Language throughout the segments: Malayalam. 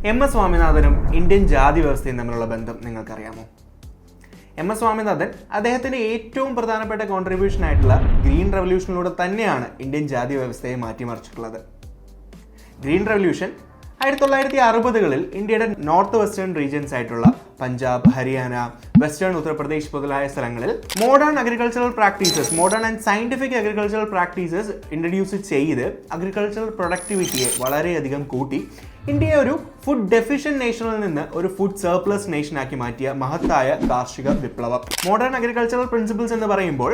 എം എസ് സ്വാമിനാഥനും ഇന്ത്യൻ ജാതി വ്യവസ്ഥയും തമ്മിലുള്ള ബന്ധം നിങ്ങൾക്കറിയാമോ? എം എസ് സ്വാമിനാഥൻ അദ്ദേഹത്തിൻ്റെ ഏറ്റവും പ്രധാനപ്പെട്ട കോൺട്രിബ്യൂഷൻ ആയിട്ടുള്ള ഗ്രീൻ റെവല്യൂഷനിലൂടെ തന്നെയാണ് ഇന്ത്യൻ ജാതി വ്യവസ്ഥയെ മാറ്റിമറിച്ചിട്ടുള്ളത്. ഗ്രീൻ റെവല്യൂഷൻ 1960-കളിൽ ഇന്ത്യയുടെ നോർത്ത് വെസ്റ്റേൺ റീജിയൻസ് ആയിട്ടുള്ള പഞ്ചാബ്, ഹരിയാന, വെസ്റ്റേൺ ഉത്തർപ്രദേശ് മുതലായ സ്ഥലങ്ങളിൽ modern agricultural practices, modern and scientific agricultural practices introduce ചെയ്ത് അഗ്രികൾച്ചറൽ പ്രൊഡക്ടിവിറ്റിയെ വളരെയധികം കൂട്ടി ഇന്ത്യയെ ഒരു ഫുഡ് ഡെഫിഷ്യൻ നേഷനിൽ നിന്ന് ഒരു ഫുഡ് സർപ്ലസ് നേഷനാക്കി മാറ്റിയ മഹത്തായ കാർഷിക വിപ്ലവം. മോഡേൺ അഗ്രികൾച്ചറൽ പ്രിൻസിപ്പിൾസ് എന്ന് പറയുമ്പോൾ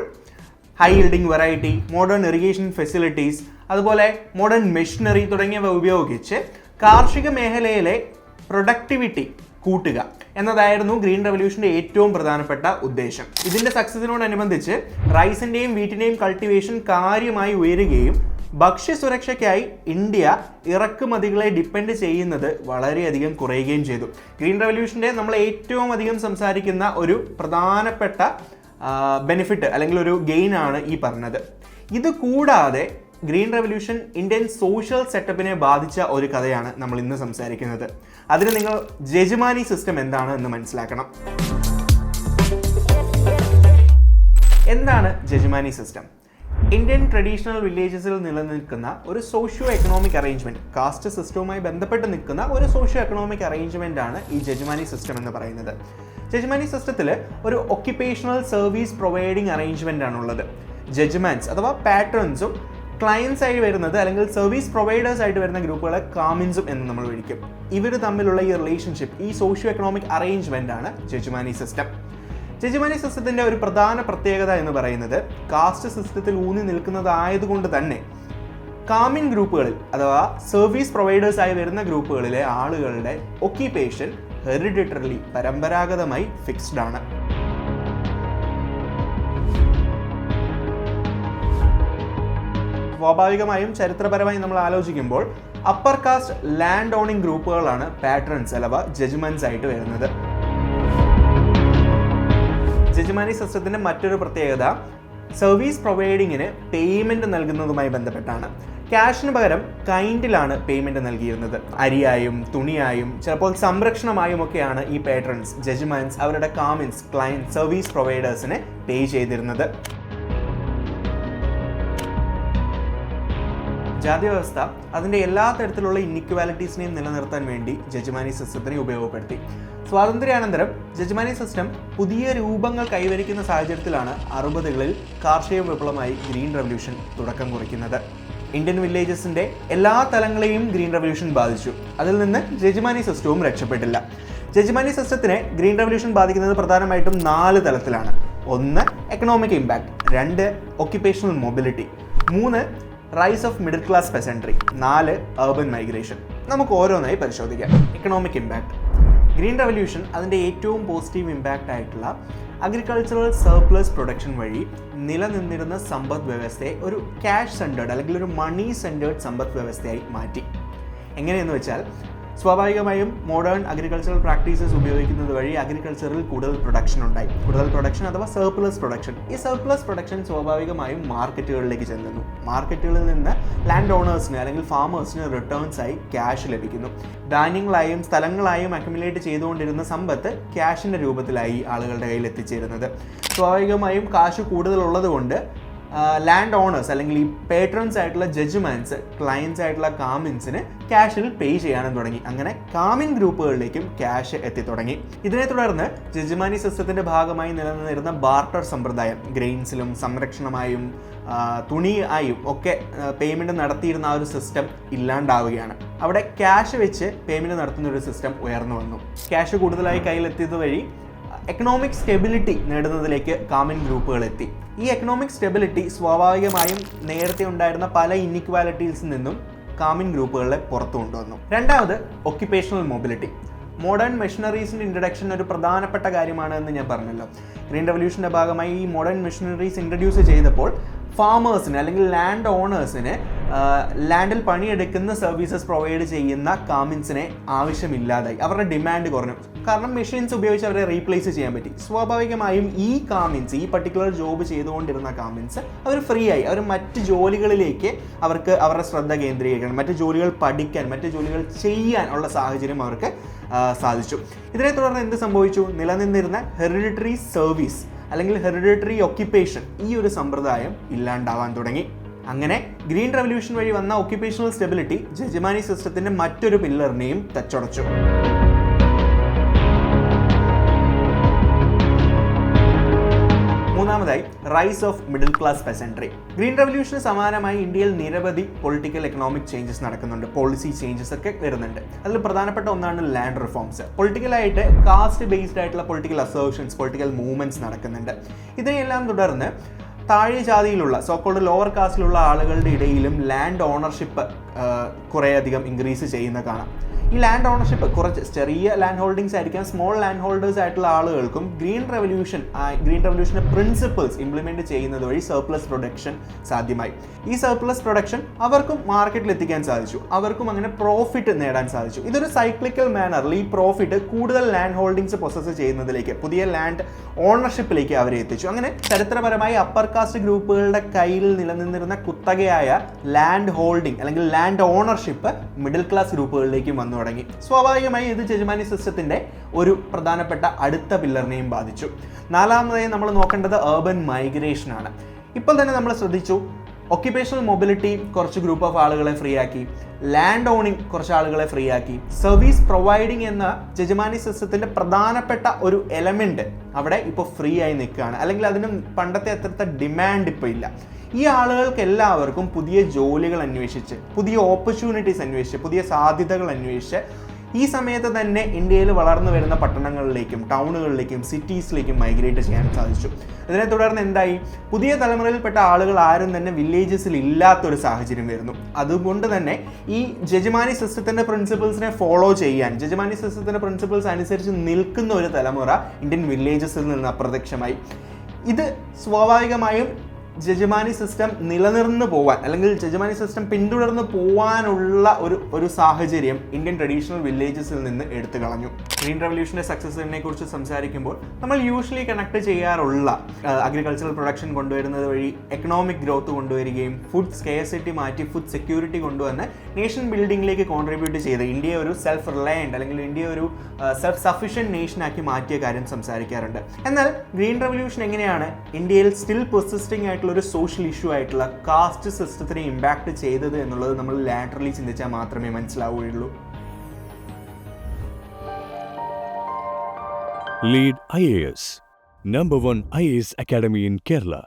high yielding variety, modern irrigation facilities, അതുപോലെ മോഡേൺ മെഷീനറി തുടങ്ങിയവ ഉപയോഗിച്ച് കാർഷിക മേഖലയിലെ പ്രൊഡക്ടിവിറ്റി കൂട്ടുക എന്നതായിരുന്നു ഗ്രീൻ റെവല്യൂഷന്റെ ഏറ്റവും പ്രധാനപ്പെട്ട ഉദ്ദേശം. ഇതിന്റെ സക്സസിനോടനുബന്ധിച്ച് റൈസിന്റെയും വീറ്റിന്റെയും കൾട്ടിവേഷൻ കാര്യമായി ഉയരുകയും ഭക്ഷ്യസുരക്ഷയ്ക്കായി ഇന്ത്യ ഇറക്കുമതികളെ ഡിപ്പെൻഡ് ചെയ്യുന്നത് വളരെയധികം കുറയുകയും ചെയ്തു. ഗ്രീൻ റെവല്യൂഷന്റെ നമ്മൾ ഏറ്റവും അധികം സംസാരിക്കുന്ന ഒരു പ്രധാനപ്പെട്ട ബെനിഫിറ്റ് അല്ലെങ്കിൽ ഒരു ഗെയിൻ ആണ് ഈ പറഞ്ഞത്. ഇത് കൂടാതെ ഗ്രീൻ റെവല്യൂഷൻ ഇന്ത്യൻ സോഷ്യൽ സെറ്റപ്പിനെ ബാധിച്ച ഒരു കഥയാണ് നമ്മൾ ഇന്ന് സംസാരിക്കുന്നത്. അതിന് നിങ്ങൾ ജജ്മാനി സിസ്റ്റം എന്താണ് എന്ന് മനസ്സിലാക്കണം. എന്താണ് ജജ്മാനി സിസ്റ്റം? ഇന്ത്യൻ ട്രഡീഷണൽ വില്ലേജസിൽ നിലനിൽക്കുന്ന ഒരു സോഷ്യോ എക്കണോമിക് അറേഞ്ച്മെന്റ്, കാസ്റ്റ് സിസ്റ്റവുമായി ബന്ധപ്പെട്ട് നിൽക്കുന്ന ഒരു സോഷ്യോ എക്കണോമിക് അറേഞ്ച്മെന്റ് ആണ് ഈ ജജ്മാനി സിസ്റ്റം എന്ന് പറയുന്നത്. ജജ്മാനി സിസ്റ്റത്തിൽ ഒരു ഒക്യുപ്പേഷണൽ സർവീസ് പ്രൊവൈഡിങ് അറേഞ്ച്മെന്റ് ആണുള്ളത്. ജജ്മാൻസ് അഥവാ പാട്രൺസും ക്ലയൻസ് ആയി വരുന്നത് അല്ലെങ്കിൽ സർവീസ് പ്രൊവൈഡേഴ്സ് ആയിട്ട് വരുന്ന ഗ്രൂപ്പുകളെ കാമിൻസും എന്ന് നമ്മൾ വിളിക്കും. ഇവർ തമ്മിലുള്ള ഈ റിലേഷൻഷിപ്പ്, ഈ സോഷ്യോ എക്കണോമിക് അറേഞ്ച്മെന്റ് ആണ് ജജ്മാനി സിസ്റ്റം. ജജ്മാനി സിസ്റ്റത്തിന്റെ ഒരു പ്രധാന പ്രത്യേകത എന്ന് പറയുന്നത് കാസ്റ്റ് സിസ്റ്റത്തിൽ ഊന്നി നിൽക്കുന്നതായതുകൊണ്ട് തന്നെ കാമിൻ ഗ്രൂപ്പുകളിൽ അഥവാ സർവീസ് പ്രൊവൈഡേഴ്സ് ആയി വരുന്ന ഗ്രൂപ്പുകളിലെ ആളുകളുടെ ഒക്യുപ്പേഷൻ ഹെറിഡിറ്ററിലി, പരമ്പരാഗതമായി ഫിക്സ്ഡ് ആണ്. സ്വാഭാവികമായും ചരിത്രപരമായി നമ്മൾ ആലോചിക്കുമ്പോൾ അപ്പർ കാസ്റ്റ് ലാൻഡ് ഓണിംഗ് ഗ്രൂപ്പുകളാണ് പാട്രൺസ് അഥവാ ജജ്മൻസ് ആയിട്ട് വരുന്നത്. ജജ്മാനി സിസ്റ്റത്തിന്റെ മറ്റൊരു പ്രത്യേകത സർവീസ് പ്രൊവൈഡിങ്ങിന് പേയ്മെന്റ് നൽകുന്നതുമായി ബന്ധപ്പെട്ടാണ്. ക്യാഷിന് പകരം കൈൻഡിലാണ് പേയ്മെന്റ് നൽകിയിരുന്നത്. അരിയായും തുണിയായും ചിലപ്പോൾ സംരക്ഷണമായും ഒക്കെയാണ് ഈ പാട്രൺസ്, ജജ്മാൻസ് അവരുടെ കാമിൻസ്, ക്ലയൻറ്റ്, സർവീസ് പ്രൊവൈഡേഴ്സിനെ പേ ചെയ്തിരുന്നത്. ജാതി വ്യവസ്ഥ അതിൻ്റെ എല്ലാ തരത്തിലുള്ള ഇന്നിക്വാലിറ്റീസിനെയും നിലനിർത്താൻ വേണ്ടി ജജ്മാനി സിസ്റ്റത്തിനെ ഉപയോഗപ്പെടുത്തി. സ്വാതന്ത്ര്യാനന്തരം ജജ്മാനി സിസ്റ്റം പുതിയ രൂപങ്ങൾ കൈവരിക്കുന്ന സാഹചര്യത്തിലാണ് 60-കളിൽ കാർഷിക വിപ്ലവമായി ഗ്രീൻ റെവല്യൂഷൻ തുടക്കം കുറിക്കുന്നത്. ഇന്ത്യൻ വില്ലേജസിന്റെ എല്ലാ തലങ്ങളെയും ഗ്രീൻ റെവല്യൂഷൻ ബാധിച്ചു. അതിൽ നിന്ന് ജജ്മാനി സിസ്റ്റവും രക്ഷപ്പെട്ടില്ല. ജജ്മാനി സിസ്റ്റത്തിനെ ഗ്രീൻ റെവല്യൂഷൻ ബാധിക്കുന്നത് പ്രധാനമായിട്ടും 4 തലത്തിലാണ്. 1 economic impact, 2 occupational mobility, 3 rice of middle class peasantry, 4 urban migration. നമുക്ക് ഓരോന്നായി പരിശോധിക്കാം. Economic impact. ഗ്രീൻ റെവല്യൂഷൻ അതിൻ്റെ ഏറ്റവും പോസിറ്റീവ് ഇമ്പാക്റ്റ് ആയിട്ടുള്ള അഗ്രികൾച്ചറൽ സർപ്ലസ് പ്രൊഡക്ഷൻ വഴി നിലനിന്നിരുന്ന സമ്പദ് വ്യവസ്ഥയെ ഒരു ക്യാഷ് സെൻറ്റേർഡ് അല്ലെങ്കിൽ ഒരു മണി സെൻറ്റേർഡ് സമ്പദ് വ്യവസ്ഥയായി മാറ്റി. എങ്ങനെയെന്ന് വെച്ചാൽ സ്വാഭാവികമായും മോഡേൺ അഗ്രികൾച്ചറൽ പ്രാക്ടീസസ് ഉപയോഗിക്കുന്നത് വഴി അഗ്രികൾച്ചറിൽ കൂടുതൽ പ്രൊഡക്ഷൻ ഉണ്ടായി. കൂടുതൽ പ്രൊഡക്ഷൻ അഥവാ സർപ്ലസ് പ്രൊഡക്ഷൻ. ഈ സർപ്ലസ് പ്രൊഡക്ഷൻ സ്വാഭാവികമായും മാർക്കറ്റുകളിലേക്ക് ചെല്ലുന്നു. മാർക്കറ്റുകളിൽ നിന്ന് ലാൻഡ് ഓണേഴ്സിന് അല്ലെങ്കിൽ ഫാമേഴ്സിന് റിട്ടേൺസ് ആയി ക്യാഷ് ലഭിക്കുന്നു. ധാന്യങ്ങളായും സ്ഥലങ്ങളായും അക്യുമുലേറ്റ് ചെയ്തുകൊണ്ടിരുന്ന സമ്പത്ത് ക്യാഷിൻ്റെ രൂപത്തിലായി ആളുകളുടെ കയ്യിൽ എത്തിച്ചേരുന്നത്. സ്വാഭാവികമായും കാശ് കൂടുതലുള്ളത് കൊണ്ട് ലാൻഡ് ഓണേഴ്സ് അല്ലെങ്കിൽ ഈ പേട്രൺസ് ആയിട്ടുള്ള ജഡ്ജ്മാൻസ് ക്ലയൻസ് ആയിട്ടുള്ള കാമിൻസിന് ക്യാഷിൽ പേ ചെയ്യാനും തുടങ്ങി. അങ്ങനെ കാമിൻ ഗ്രൂപ്പുകളിലേക്കും ക്യാഷ് എത്തിത്തുടങ്ങി. ഇതിനെ തുടർന്ന് ജജ്മാനി സിസ്റ്റത്തിന്റെ ഭാഗമായി നിലനിന്നിരുന്ന ബാർട്ടർ സമ്പ്രദായം, ഗ്രെയിൻസിലും സംരക്ഷണമായും തുണി ആയും ഒക്കെ പേയ്മെന്റ് നടത്തിയിരുന്ന ആ ഒരു സിസ്റ്റം ഇല്ലാണ്ടാവുകയാണ്. അവിടെ ക്യാഷ് വെച്ച് പേയ്മെന്റ് നടത്തുന്ന ഒരു സിസ്റ്റം ഉയർന്നു വന്നു. ക്യാഷ് കൂടുതലായി കയ്യിലെത്തിയത് വഴി എക്കണോമിക് സ്റ്റെബിലിറ്റി നേടുന്നതിലേക്ക് കാമിൻ ഗ്രൂപ്പുകൾ എത്തി. ഈ എക്കണോമിക് സ്റ്റെബിലിറ്റി സ്വാഭാവികമായും നേരത്തെ ഉണ്ടായിരുന്ന പല ഇന്നിക്വാലിറ്റീസിൽ നിന്നും കാമിൻ ഗ്രൂപ്പുകളെ പുറത്തു കൊണ്ടുവന്നു. രണ്ടാമത് ഒക്യുപ്പേഷണൽ മൊബിലിറ്റി. മോഡേൺ മെഷീനറീസിൻ്റെ ഇൻട്രഡക്ഷൻ ഒരു പ്രധാനപ്പെട്ട കാര്യമാണ് എന്ന് ഞാൻ പറഞ്ഞല്ലോ. ഗ്രീൻ റെവല്യൂഷൻ്റെ ഭാഗമായി ഈ മോഡേൺ മെഷീനറീസ് ഇൻട്രൊഡ്യൂസ് ചെയ്തപ്പോൾ ഫാമേഴ്സിന് അല്ലെങ്കിൽ ലാൻഡ് ഓണേഴ്സിന് ലാൻഡിൽ പണിയെടുക്കുന്ന സർവീസസ് പ്രൊവൈഡ് ചെയ്യുന്ന കാമിൻസിനെ ആവശ്യമില്ലാതായി. അവരുടെ ഡിമാൻഡ് കുറഞ്ഞു. കാരണം മെഷീൻസ് ഉപയോഗിച്ച് അവരെ റീപ്ലേസ് ചെയ്യാൻ പറ്റി. സ്വാഭാവികമായും ഈ കാമിൻസ്, ഈ പർട്ടിക്കുലർ ജോബ് ചെയ്തുകൊണ്ടിരുന്ന കാമിൻസ് അവർ ഫ്രീ ആയി. അവർ മറ്റ് ജോലികളിലേക്ക് അവർക്ക് അവരുടെ ശ്രദ്ധ കേന്ദ്രീകരിക്കണം, മറ്റ് ജോലികൾ പഠിക്കാൻ, മറ്റ് ജോലികൾ ചെയ്യാൻ ഉള്ള സാഹചര്യം അവർക്ക് സാധിച്ചു. ഇതിനെ തുടർന്ന് എന്ത് സംഭവിച്ചു? നിലനിന്നിരുന്ന ഹെറിഡിറ്ററി സർവീസ് അല്ലെങ്കിൽ ഹെറിഡിറ്ററി ഒക്യുപ്പേഷൻ, ഈ ഒരു സമ്പ്രദായം ഇല്ലാണ്ടാവാൻ തുടങ്ങി. അങ്ങനെ ഗ്രീൻ റെവല്യൂഷൻ വഴി വന്ന ഒക്യുപ്പേഷണൽ സ്റ്റെബിലിറ്റി ജജമാനി സിസ്റ്റത്തിന്റെ മറ്റൊരു പില്ലറിനെയും തച്ചുടച്ചു. മൂന്നാമതായി rise of middle class peasantry. Green റെവല്യൂഷന് സമാനമായി ഇന്ത്യയിൽ നിരവധി പൊളിറ്റിക്കൽ എക്കണോമിക് ചേഞ്ചസ് നടക്കുന്നുണ്ട്, പോളിസി ചേഞ്ചസ് ഒക്കെ വരുന്നുണ്ട്. അതിൽ പ്രധാനപ്പെട്ട ഒന്നാണ് ലാൻഡ് റിഫോംസ്. പൊളിറ്റിക്കലായിട്ട് കാസ്റ്റ് ബേസ്ഡ് ആയിട്ടുള്ള പൊളിറ്റിക്കൽ അസേർഷൻസ്, പൊളിറ്റിക്കൽ മൂവ്മെന്റ്സ് നടക്കുന്നുണ്ട്. ഇതിനെയെല്ലാം തുടർന്ന് താഴെ ജാതിയിലുള്ള സോക്കോൾഡ് ലോവർ കാസ്റ്റിലുള്ള ആളുകളുടെ ഇടയിലും ലാൻഡ് ഓണർഷിപ്പ് കുറേയധികം ഇൻക്രീസ് ചെയ്യുന്ന കാണാം. ഈ ലാൻഡ് ഓണർഷിപ്പ് കുറച്ച് ചെറിയ ലാൻഡ് ഹോൾഡിങ്സ് ആയിരിക്കാം, സ്മോൾ ലാൻഡ് ഹോൾഡേഴ്സ് ആയിട്ടുള്ള ആളുകൾക്കും ഗ്രീൻ റെവല്യൂഷൻ്റെ പ്രിൻസിപ്പിൾസ് ഇംപ്ലിമെൻറ്റ് ചെയ്യുന്നത് വഴി സർപ്ലസ് പ്രൊഡക്ഷൻ സാധ്യമായി. ഈ സർപ്ലസ് പ്രൊഡക്ഷൻ അവർക്കും മാർക്കറ്റിൽ എത്തിക്കാൻ സാധിച്ചു, അവർക്കും അങ്ങനെ പ്രോഫിറ്റ് നേടാൻ സാധിച്ചു. ഇതൊരു സൈക്ലിക്കൽ മാനറിൽ ഈ പ്രോഫിറ്റ് കൂടുതൽ ലാൻഡ് ഹോൾഡിങ്സ് പൊസസ് ചെയ്യുന്നതിലേക്ക്, പുതിയ ലാൻഡ് ഓണർഷിപ്പിലേക്ക് അവരെ എത്തിച്ചു. അങ്ങനെ ചരിത്രപരമായി അപ്പർ കാസ്റ്റ് ഗ്രൂപ്പുകളുടെ കയ്യിൽ നിലനിന്നിരുന്ന കുത്തകയായ ലാൻഡ് ഹോൾഡിംഗ് അല്ലെങ്കിൽ ലാൻഡ് ഓണർഷിപ്പ് മിഡിൽ ക്ലാസ് ഗ്രൂപ്പുകളിലേക്കും വന്നു തുടങ്ങി. സ്വാഭാവികമായി ഇത് ജജമാനി സിസ്റ്റത്തിന്റെ ഒരു പ്രധാനപ്പെട്ട അടുത്ത പില്ലറിനെയും ബാധിച്ചു. നാലാമതായി നമ്മൾ നോക്കേണ്ടത് അർബൻ മൈഗ്രേഷൻ ആണ്. ഇപ്പോൾ തന്നെ നമ്മൾ ശ്രദ്ധിച്ചു, ഒക്യുപേഷണൽ മൊബിലിറ്റി കുറച്ച് ഗ്രൂപ്പ് ഓഫ് ആളുകളെ ഫ്രീ ആക്കി, ലാൻഡ് ഓണിംഗ് കുറച്ച് ആളുകളെ ഫ്രീ ആക്കി, സർവീസ് പ്രൊവൈഡിങ് എന്ന ജജമാനി സിസ്റ്റത്തിന്റെ പ്രധാനപ്പെട്ട ഒരു എലമെന്റ് അവിടെ ഇപ്പോൾ ഫ്രീ ആയി നിൽക്കുകയാണ്. അല്ലെങ്കിൽ അതിന് പണ്ടത്തെ അത്രത്തെ ഡിമാൻഡ് ഇപ്പോൾ ഇല്ല. ഈ ആളുകൾക്ക് എല്ലാവർക്കും പുതിയ ജോലികൾ അന്വേഷിച്ച്, പുതിയ ഓപ്പർച്യൂണിറ്റീസ് അന്വേഷിച്ച്, പുതിയ സാധ്യതകൾ അന്വേഷിച്ച് ഈ സമയത്ത് തന്നെ ഇന്ത്യയിൽ വളർന്നു വരുന്ന പട്ടണങ്ങളിലേക്കും ടൗണുകളിലേക്കും സിറ്റീസിലേക്കും മൈഗ്രേറ്റ് ചെയ്യാൻ സാധിച്ചു. ഇതിനെ തുടർന്ന് എന്തായി? പുതിയ തലമുറയിൽപ്പെട്ട ആളുകൾ ആരും തന്നെ വില്ലേജസിൽ ഇല്ലാത്തൊരു സാഹചര്യം വരുന്നു. അതുകൊണ്ട് തന്നെ ഈ ജജമാനി സിസ്റ്റത്തിന്റെ പ്രിൻസിപ്പിൾസിനെ ഫോളോ ചെയ്യാൻ, ജജമാനി സിസ്റ്റത്തിന്റെ പ്രിൻസിപ്പിൾസ് അനുസരിച്ച് നിൽക്കുന്ന ഒരു തലമുറ ഇന്ത്യൻ വില്ലേജസിൽ നിന്ന് അപ്രത്യക്ഷമായി. ഇത് സ്വാഭാവികമായും ജജമാനി സിസ്റ്റം നിലനിർന്നു പോവാൻ അല്ലെങ്കിൽ ജജമാനി സിസ്റ്റം പിന്തുടർന്ന് പോവാനുള്ള ഒരു സാഹചര്യം ഇന്ത്യൻ ട്രഡീഷണൽ വില്ലേജസിൽ നിന്ന് എടുത്തു കളഞ്ഞു. ഗ്രീൻ റെവല്യൂഷന്റെ സക്സസിനെ കുറിച്ച് സംസാരിക്കുമ്പോൾ നമ്മൾ യൂഷ്വലി കണക്ട് ചെയ്യാറുള്ള അഗ്രികൾച്ചറൽ പ്രൊഡക്ഷൻ കൊണ്ടുവരുന്നത് വഴി എക്കണോമിക് ഗ്രോത്ത് കൊണ്ടുവരികയും ഫുഡ് സ്കേഴ്സിറ്റി മാറ്റി ഫുഡ് സെക്യൂരിറ്റി കൊണ്ടുവന്ന് നേഷൻ ബിൽഡിംഗിലേക്ക് കോൺട്രിബ്യൂട്ട് ചെയ്ത് ഇന്ത്യയെ ഒരു സെൽഫ് റിലയൻറ്റ് അല്ലെങ്കിൽ ഇന്ത്യയെ ഒരു സെൽഫ് സഫിഷ്യൻറ്റ് നേഷനാക്കി മാറ്റിയ കാര്യം സംസാരിക്കാറുണ്ട്. എന്നാൽ ഗ്രീൻ റെവല്യൂഷൻ എങ്ങനെയാണ് ഇന്ത്യയിൽ സ്റ്റിൽ പെർസിസ്റ്റിംഗ് ആയിട്ടുള്ള ഒരു സോഷ്യൽ ഇഷ്യൂ ആയിട്ടുള്ള കാസ്റ്റ് സിസ്റ്റത്തിനെ ഇമ്പാക്ട് ചെയ്തത് എന്നുള്ളത് നമ്മൾ ലാറ്ററലി ചിന്തിച്ചാൽ മാത്രമേ മനസ്സിലാവുകയുള്ളൂ. Lead IAS, #1 IAS Academy in Kerala.